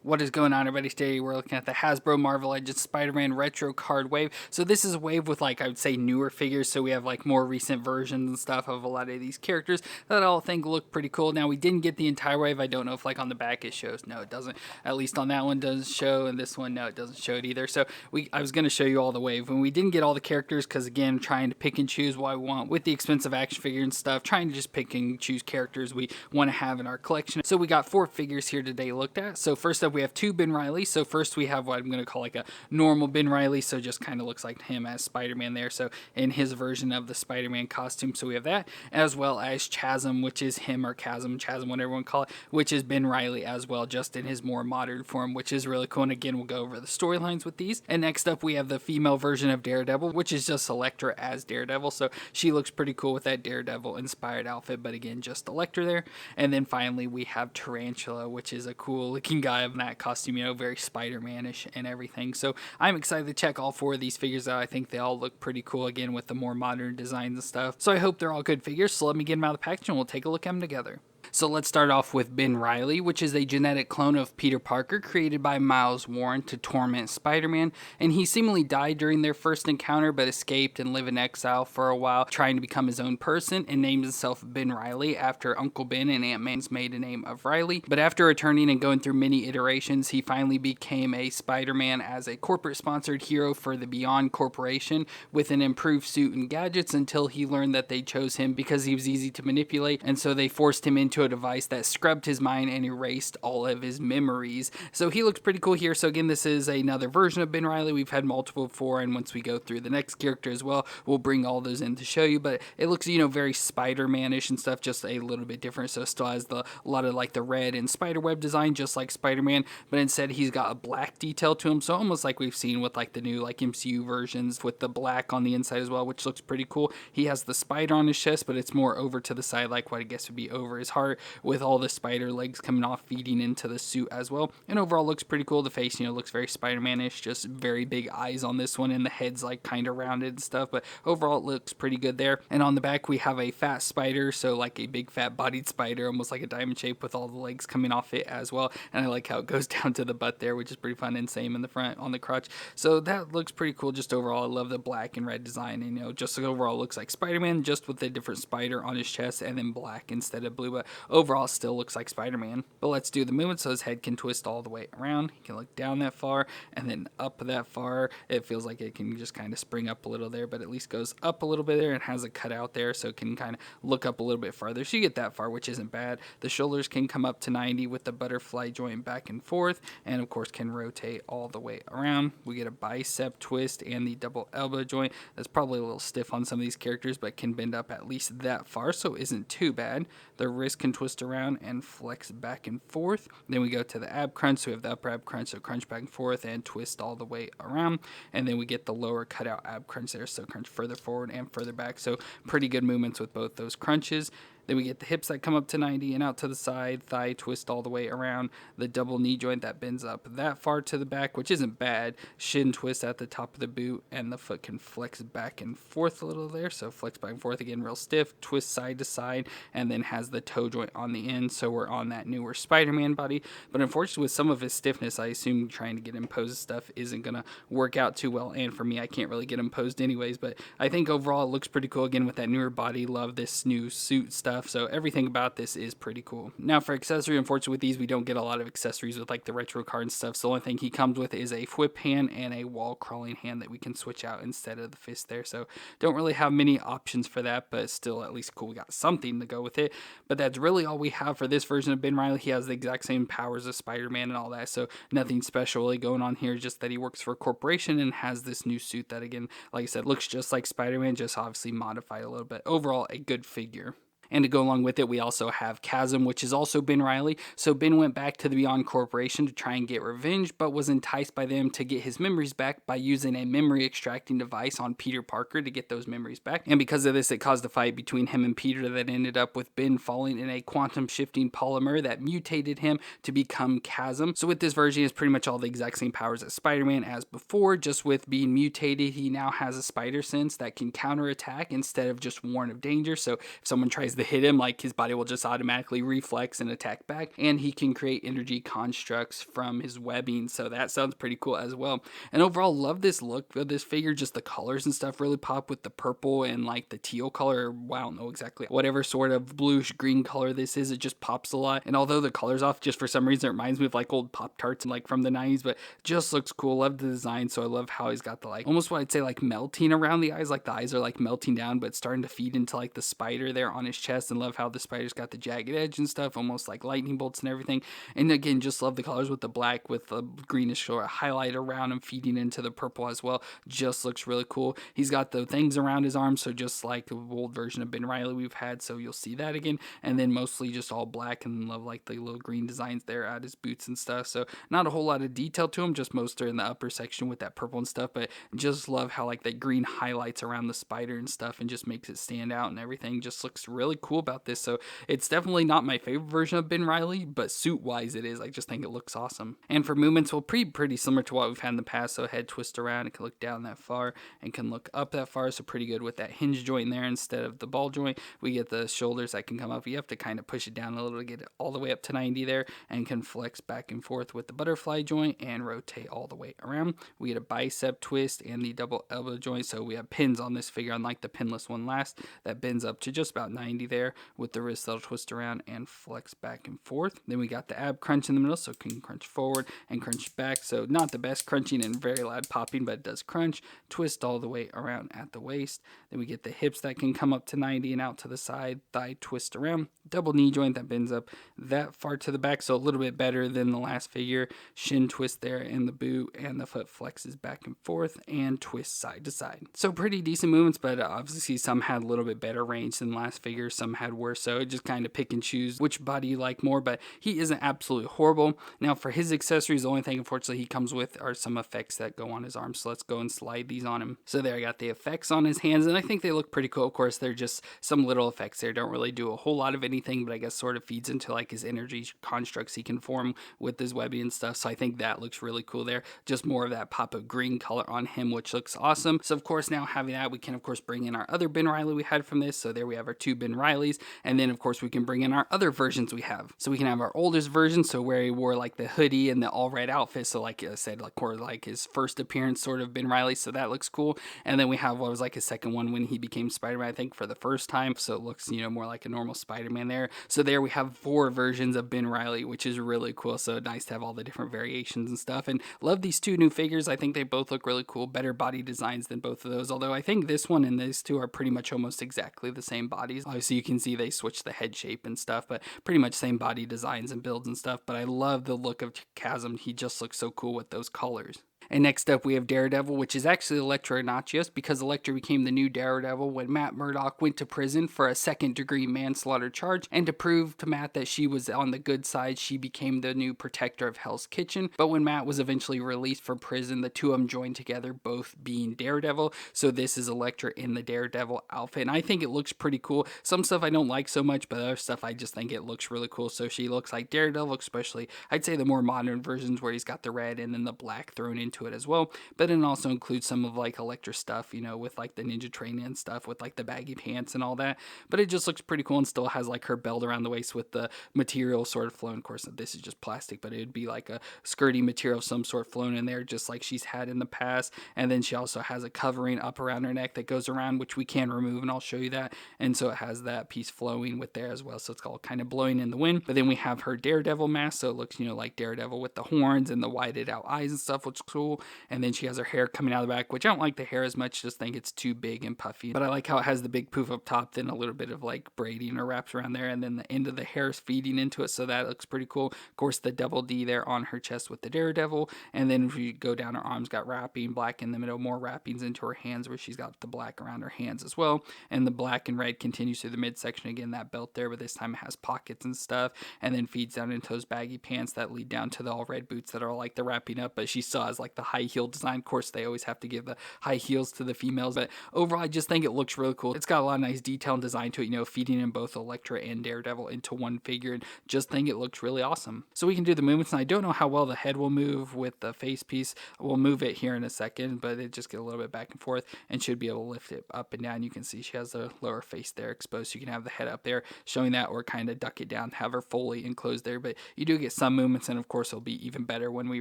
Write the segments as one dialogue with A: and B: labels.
A: What is going on, everybody? Today we're looking at the Hasbro Marvel Legends Spider-Man Retro Card Wave. So this is a wave with, like, I would say newer figures, so we have like more recent versions and stuff of a lot of these characters that I all think look pretty cool. Now, we didn't get the entire wave. I don't know if like on the back it shows. No, it doesn't. At least on that one doesn't show, and this one, no, it doesn't show it either. So I was going to show you all the wave, and we didn't get all the characters because, again, trying to pick and choose what I want with the expensive action figure and stuff, trying to just pick and choose characters we want to have in our collection. So we got 4 figures here today looked at. So first up, we have 2 Ben Reilly. So first we have what I'm going to call like a normal Ben Reilly, so just kind of looks like him as Spider-Man there, so in his version of the Spider-Man costume. So we have that, as well as Chasm, which is him, or Chasm, whatever you want to call it, which is Ben Reilly as well, just in his more modern form, which is really cool. And again, we'll go over the storylines with these. And next up, we have the female version of Daredevil, which is just Elektra as Daredevil. So she looks pretty cool with that Daredevil inspired outfit, but again, just Elektra there. And then finally, we have Tarantula, which is a cool looking guy in that costume, you know, very Spider-Man-ish and everything. So I'm excited to check all 4 of these figures out. I think they all look pretty cool, again, with the more modern designs and stuff. So I hope they're all good figures. So let me get them out of the package and we'll take a look at them together. So let's start off with Ben Reilly, which is a genetic clone of Peter Parker created by Miles Warren to torment Spider-Man, and he seemingly died during their first encounter but escaped and lived in exile for a while, trying to become his own person, and named himself Ben Reilly after Uncle Ben and Aunt May's maiden name of Reilly. But after returning and going through many iterations, he finally became a Spider-Man as a corporate-sponsored hero for the Beyond Corporation with an improved suit and gadgets, until he learned that they chose him because he was easy to manipulate, and so they forced him into a device that scrubbed his mind and erased all of his memories. So he looks pretty cool here. So again, this is another version of Ben Reilly. We've had multiple before, and once we go through the next character as well, we'll bring all those in to show you. But it looks, you know, very Spider-Man-ish and stuff, just a little bit different. So it still has a lot of like the red and spiderweb design, just like Spider-Man, but instead he's got a black detail to him. So almost like we've seen with like the new like MCU versions with the black on the inside as well, which looks pretty cool. He has the spider on his chest, but it's more over to the side, like what I guess would be over his heart, with all the spider legs coming off, feeding into the suit as well. And overall looks pretty cool. The face, you know, looks very Spider-Man-ish, just very big eyes on this one, and the head's like kind of rounded and stuff, but overall it looks pretty good there. And on the back we have a fat spider, so like a big fat bodied spider, almost like a diamond shape, with all the legs coming off it as well. And I like how it goes down to the butt there, which is pretty fun, and same in the front on the crotch. So that looks pretty cool. Just overall, I love the black and red design, and you know, just overall looks like Spider-Man, just with a different spider on his chest and then black instead of blue, but overall still looks like Spider-Man. But let's do the movement. So his head can twist all the way around. He can look down that far and then up that far. It feels like it can just kind of spring up a little there, but at least goes up a little bit there and has a cutout there, so it can kind of look up a little bit farther. So you get that far, which isn't bad. The shoulders can come up to 90 with the butterfly joint back and forth, and of course can rotate all the way around. We get a bicep twist and the double elbow joint. That's probably a little stiff on some of these characters, but can bend up at least that far, so isn't too bad. The wrist can twist around and flex back and forth. Then we go to the ab crunch, so we have the upper ab crunch, so crunch back and forth and twist all the way around. And then we get the lower cutout ab crunch there, so crunch further forward and further back. So pretty good movements with both those crunches. Then we get the hips that come up to 90 and out to the side, thigh twist all the way around, the double knee joint that bends up that far to the back, which isn't bad, shin twist at the top of the boot, and the foot can flex back and forth a little there, so flex back and forth again, real stiff, twist side to side, and then has the toe joint on the end, so we're on that newer Spider-Man body. But unfortunately, with some of his stiffness, I assume trying to get him posed stuff isn't going to work out too well, and for me, I can't really get him posed anyways, but I think overall it looks pretty cool, again, with that newer body. Love this new suit stuff. So everything about this is pretty cool. Now for accessory, unfortunately with these we don't get a lot of accessories with like the retro card and stuff, so the only thing he comes with is a whip hand and a wall crawling hand that we can switch out instead of the fist there. So don't really have many options for that, but still at least cool, we got something to go with it. But that's really all we have for this version of Ben Reilly. He has the exact same powers as Spider-Man and all that, so nothing special really going on here, just that he works for a corporation and has this new suit that, again, like I said, looks just like Spider-Man, just obviously modified a little bit. Overall, a good figure. And to go along with it, we also have Chasm, which is also Ben Reilly. So Ben went back to the Beyond Corporation to try and get revenge, but was enticed by them to get his memories back by using a memory extracting device on Peter Parker to get those memories back. And because of this, it caused a fight between him and Peter that ended up with Ben falling in a quantum shifting polymer that mutated him to become Chasm. So with this version, he has pretty much all the exact same powers as Spider-Man as before, just with being mutated, he now has a spider sense that can counterattack instead of just warn of danger. So if someone tries tries to hit him, like his body will just automatically reflex and attack back, and he can create energy constructs from his webbing, so that sounds pretty cool as well. And overall, love this look of this figure. Just the colors and stuff really pop with the purple and like the teal color. Well, I don't know exactly whatever sort of bluish green color this is. It just pops a lot. And although the color's off, just for some reason it reminds me of like old Pop Tarts and like from the 90s, but just looks cool. Love the design. So I love how he's got the like almost what I'd say like melting around the eyes. Like the eyes are like melting down, but starting to feed into like the spider there on his chest. And love how the spider's got the jagged edge and stuff, almost like lightning bolts and everything. And again, just love the colors with the black with the greenish sort of highlight around him feeding into the purple as well. Just looks really cool. He's got the things around his arms, so just like the old version of Ben Reilly we've had, so you'll see that again. And then mostly just all black, and love like the little green designs there at his boots and stuff. So not a whole lot of detail to him, just most are in the upper section with that purple and stuff, but just love how like that green highlights around the spider and stuff and just makes it stand out, and everything just looks really cool about this. So it's definitely not my favorite version of Ben Reilly, but suit wise it is. I just think it looks awesome. And for movements, well, pretty similar to what we've had in the past. So head twist around, it can look down that far and can look up that far, so pretty good with that hinge joint there instead of the ball joint. We get the shoulders that can come up. You have to kind of push it down a little to get it all the way up to 90 there, and can flex back and forth with the butterfly joint and rotate all the way around. We get a bicep twist and the double elbow joint, so we have pins on this figure, unlike the pinless one last, that bends up to just about 90 there with the wrist that'll twist around and flex back and forth. Then we got the ab crunch in the middle, so it can crunch forward and crunch back, so not the best crunching and very loud popping, but it does crunch, twist all the way around at the waist. Then we get the hips that can come up to 90 and out to the side, thigh twist around, double knee joint that bends up that far to the back, so a little bit better than the last figure, shin twist there in the boot, and the foot flexes back and forth and twists side to side. So pretty decent movements, but obviously some had a little bit better range than the last figure, some had worse, so it just kind of pick and choose which body you like more, but he isn't absolutely horrible. Now for his accessories, the only thing unfortunately he comes with are some effects that go on his arms, so let's go and slide these on him. So there, I got the effects on his hands, and I think they look pretty cool. Of course, they're just some little effects there, don't really do a whole lot of anything, but I guess sort of feeds into like his energy constructs he can form with his webbing and stuff, so I think that looks really cool there. Just more of that pop of green color on him, which looks awesome. So of course, now having that, we can of course bring in our other Ben Reilly we had from this, so there we have our two Ben Reillys, and then of course we can bring in our other versions we have. So we can have our oldest version, so where he wore like the hoodie and the all red outfit, so like I said, like more like his first appearance sort of Ben Reilly, so that looks cool. And then we have what was like his second one when he became Spider-Man, I think for the first time, so it looks, you know, more like a normal Spider-Man there. So there we have 4 versions of Ben Reilly, which is really cool, so nice to have all the different variations and stuff. And love these 2 new figures. I think they both look really cool, better body designs than both of those, although I think this one and these 2 are pretty much almost exactly the same bodies. Obviously you can see they switch the head shape and stuff, but pretty much same body designs and builds and stuff. But I love the look of Chasm. He just looks so cool with those colors. And next up we have Daredevil, which is actually Elektra Natchios, because Elektra became the new Daredevil when Matt Murdock went to prison for a second-degree manslaughter charge, and to prove to Matt that she was on the good side, she became the new protector of Hell's Kitchen. But when Matt was eventually released from prison, the two of them joined together, both being Daredevil, so this is Elektra in the Daredevil outfit, and I think it looks pretty cool. Some stuff I don't like so much, but other stuff I just think it looks really cool. So she looks like Daredevil, especially I'd say the more modern versions where he's got the red and then the black thrown into it as well, but it also includes some of like Elektra stuff, you know, with like the ninja training and stuff with like the baggy pants and all that. But it just looks pretty cool, and still has like her belt around the waist with the material sort of flown. Of course, this is just plastic, but it would be like a skirty material of some sort flown in there, just like she's had in the past. And then she also has a covering up around her neck that goes around, which we can remove, and I'll show you that. And so it has that piece flowing with there as well, so it's all kind of blowing in the wind. But then we have her Daredevil mask, so it looks, you know, like Daredevil with the horns and the whited out eyes and stuff, which is cool. And then she has her hair coming out of the back, which I don't like the hair as much, just think it's too big and puffy. But I like how it has the big poof up top, then a little bit of like braiding or wraps around there, and then the end of the hair is feeding into it, so that looks pretty cool. Of course, the double D there on her chest with the Daredevil, and then if you go down her arms, got wrapping, black in the middle, more wrappings into her hands where she's got the black around her hands as well. And the black and red continues through the midsection, again, that belt there, but this time it has pockets and stuff, and then feeds down into those baggy pants that lead down to the all red boots that are all like the wrapping up, but she still has like the high heel design. Of course, they always have to give the high heels to the females, but overall, I just think it looks really cool. It's got a lot of nice detail and design to it, feeding in both Elektra and Daredevil into one figure, and just think it looks really awesome. So we can do the movements, and I don't know how well the head will move with the face piece. We'll move it here in a second, but it just get a little bit back and forth and should be able to lift it up and down. You can see she has the lower face there exposed, so you can have the head up there showing that, or kind of duck it down, have her fully enclosed there, but you do get some movements, and of course it'll be even better when we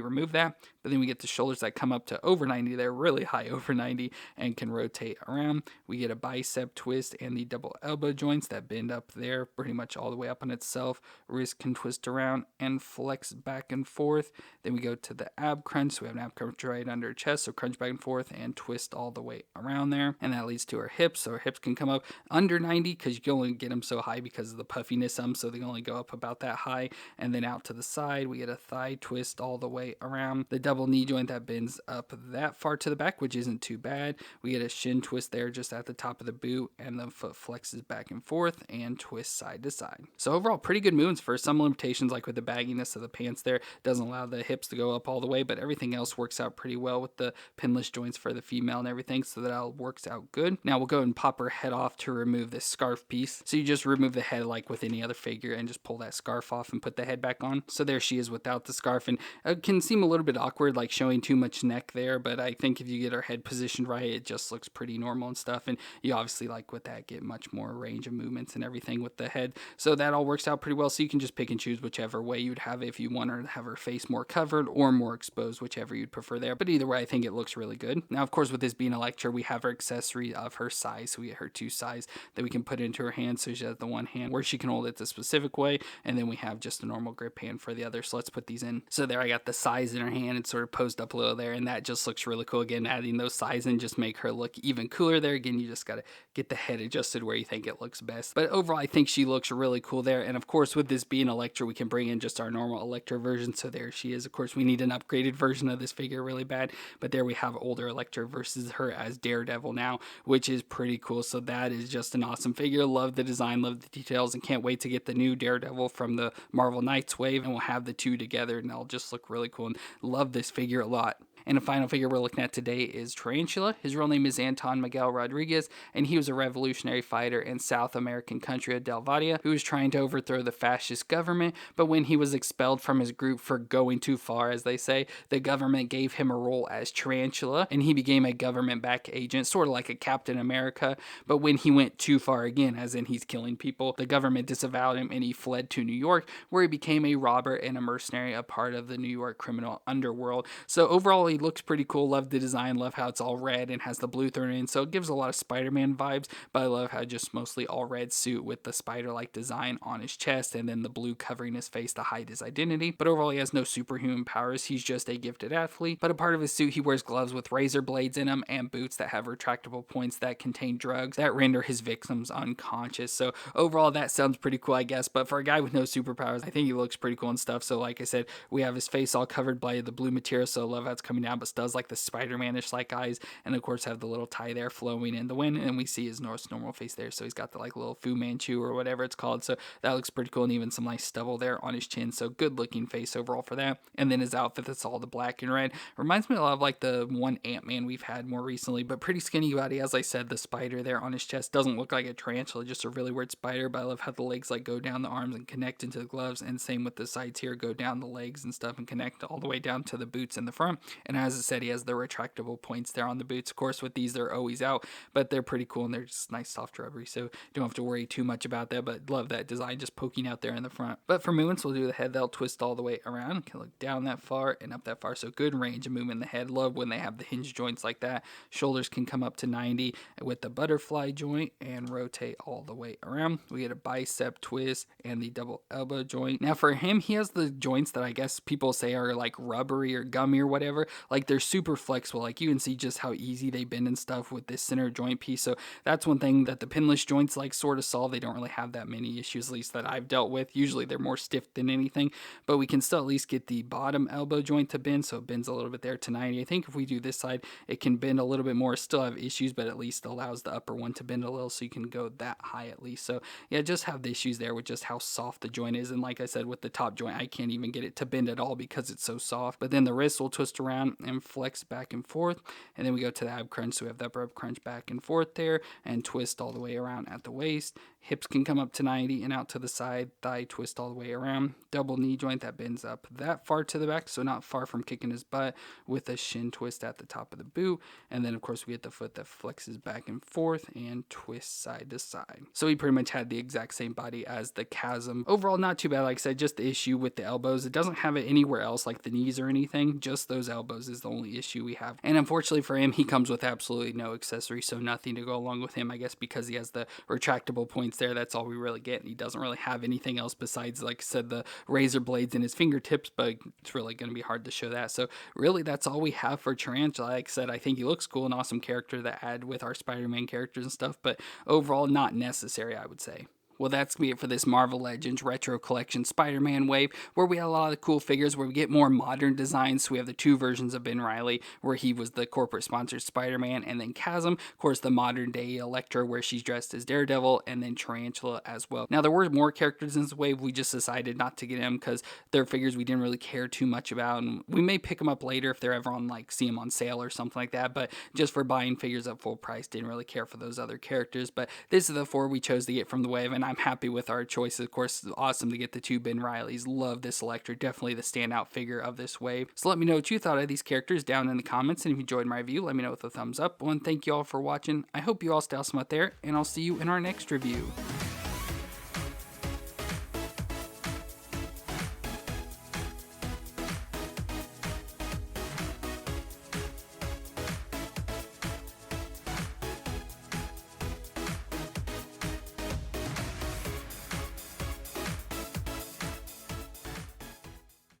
A: remove that. But then we get the shoulders that come up to over 90 there, really high, over 90, and can rotate around. We get a bicep twist and the double elbow joints that bend up there pretty much all the way up on itself. Wrist can twist around and flex back and forth. Then we go to the ab crunch, so we have an ab crunch right under her chest, so crunch back and forth and twist all the way around there, and that leads to our hips, so our hips can come up under 90 because you can only get them so high because of the puffiness, so they can only go up about that high. And then out to the side, we get a thigh twist all the way around. The double knee joint that bends up that far to the back, which isn't too bad. We get a shin twist there just at the top of the boot, and the foot flexes back and forth and twists side to side. So overall, pretty good movements. For some limitations, like with the bagginess of the pants there, doesn't allow the hips to go up all the way, but everything else works out pretty well with the pinless joints for the female and everything, so that all works out good. Now we'll go and pop her head off to remove this scarf piece. So you just remove the head like with any other figure and just pull that scarf off and put the head back on. So there she is without the scarf, and it can seem a little bit awkward, like showing too much neck there, but I think if you get her head positioned right, it just looks pretty normal and stuff, and you obviously, like with that, get much more range of movements and everything with the head. So that all works out pretty well, so you can just pick and choose whichever way you'd have it, if you want her to have her face more covered or more exposed, whichever you'd prefer there. But either way, I think it looks really good. Now, of course, with this being Elektra, we have her accessory of her size, so we get her 2 size that we can put into her hand, so she has the one hand where she can hold it the specific way, and then we have just a normal grip hand for the other. So let's put these in. So there I got the size in her hand. It's sort of posed up a little there, and that just looks really cool. Again, adding those size in just make her look even cooler there. Again, you just got to get the head adjusted where you think it looks best. But overall, I think she looks really cool there. And of course, with this being Elektra, we can bring in just our normal Elektra version. So there she is. Of course, we need an upgraded version of this figure really bad, but there we have older Elektra versus her as Daredevil now, which is pretty cool. So that is just an awesome figure. Love the design, love the details, and can't wait to get the new Daredevil from the Marvel Knights wave, and we'll have the two together, and they'll just look really cool, and love this figure a lot. And the final figure we're looking at today is Tarantula. His real name is Anton Miguel Rodriguez, and he was a revolutionary fighter in South American country of Delvadia who was trying to overthrow the fascist government, but when he was expelled from his group for going too far, as they say, the government gave him a role as Tarantula, and he became a government-backed agent, sort of like a Captain America, but when he went too far again, as in he's killing people, the government disavowed him and he fled to New York, where he became a robber and a mercenary, a part of the New York criminal underworld. So overall, he looks pretty cool. Love the design, love how it's all red and has the blue thrown in, so it gives a lot of Spider-Man vibes, but I love how just mostly all red suit with the spider-like design on his chest and then the blue covering his face to hide his identity. But overall, he has no superhuman powers. He's just a gifted athlete, but a part of his suit, he wears gloves with razor blades in them and boots that have retractable points that contain drugs that render his victims unconscious. So overall, that sounds pretty cool, I guess, but for a guy with no superpowers, I think he looks pretty cool and stuff. So like I said, we have his face all covered by the blue material, so I love how it's coming down, but does like the Spider-Man-ish like eyes, and of course have the little tie there flowing in the wind, and we see his normal face there, so he's got the like little Fu Manchu or whatever it's called, so that looks pretty cool, and even some nice stubble there on his chin, so good looking face overall for that. And then his outfit, that's all the black and red, reminds me a lot of like the one Ant-Man we've had more recently, but pretty skinny body. As I said, the spider there on his chest doesn't look like a tarantula, just a really weird spider, but I love how the legs like go down the arms and connect into the gloves, and same with the sides here, go down the legs and stuff and connect all the way down to the boots in the front. And as I said, he has the retractable points there on the boots. Of course, with these, they're always out, but they're pretty cool, and they're just nice, soft, rubbery, so you don't have to worry too much about that, but love that design just poking out there in the front. But for movements, we'll do the head. They'll twist all the way around, can look down that far and up that far, so good range of movement in the head. Love when they have the hinge joints like that. Shoulders can come up to 90 with the butterfly joint and rotate all the way around. We get a bicep twist and the double elbow joint. Now for him, he has the joints that I guess people say are like rubbery or gummy or whatever, like they're super flexible, like you can see just how easy they bend and stuff with this center joint piece. So that's one thing that the pinless joints like sort of solve. They don't really have that many issues, at least that I've dealt with. Usually they're more stiff than anything, but we can still at least get the bottom elbow joint to bend, so it bends a little bit there to 90. I think if we do this side, it can bend a little bit more, still have issues, but at least allows the upper one to bend a little, so you can go that high at least. So yeah, just have the issues there with just how soft the joint is, and like I said, with the top joint, I can't even get it to bend at all because it's so soft. But then the wrist will twist around, around and flex back and forth. And then we go to the ab crunch, so we have the upper ab crunch back and forth there, and twist all the way around at the waist. Hips can come up to 90 and out to the side, thigh twist all the way around. Double knee joint that bends up that far to the back, so not far from kicking his butt, with a shin twist at the top of the boot. And then of course we get the foot that flexes back and forth and twists side to side. So he pretty much had the exact same body as the Chasm. Overall, not too bad. Like I said, just the issue with the elbows. It doesn't have it anywhere else, like the knees or anything. Just those elbows is the only issue we have. And unfortunately for him, he comes with absolutely no accessory, so nothing to go along with him. I guess because he has the retractable points there, that's all we really get. And he doesn't really have anything else besides, like I said, the razor blades in his fingertips, but it's really going to be hard to show that. So really, that's all we have for Tarantula. Like I said, I think he looks cool, an awesome character to add with our Spider-Man characters and stuff, but overall not necessary, I would say. Well, that's going to be it for this Marvel Legends Retro Collection Spider-Man wave, where we had a lot of cool figures, where we get more modern designs. So we have the two versions of Ben Reilly, where he was the corporate-sponsored Spider-Man, and then Chasm, of course, the modern-day Elektra, where she's dressed as Daredevil, and then Tarantula as well. Now, there were more characters in this wave. We just decided not to get them because they're figures we didn't really care too much about, and we may pick them up later if they're ever on, like, see them on sale or something like that, but just for buying figures at full price, didn't really care for those other characters. But this is the four we chose to get from the wave, and I'm happy with our choices. Of course, it's awesome to get the two Ben Reillys. Love this Elektra, definitely the standout figure of this wave. So let me know what you thought of these characters down in the comments, and if you enjoyed my review, let me know with a thumbs up. And thank you all for watching. I hope you all stay awesome out there, and I'll see you in our next review.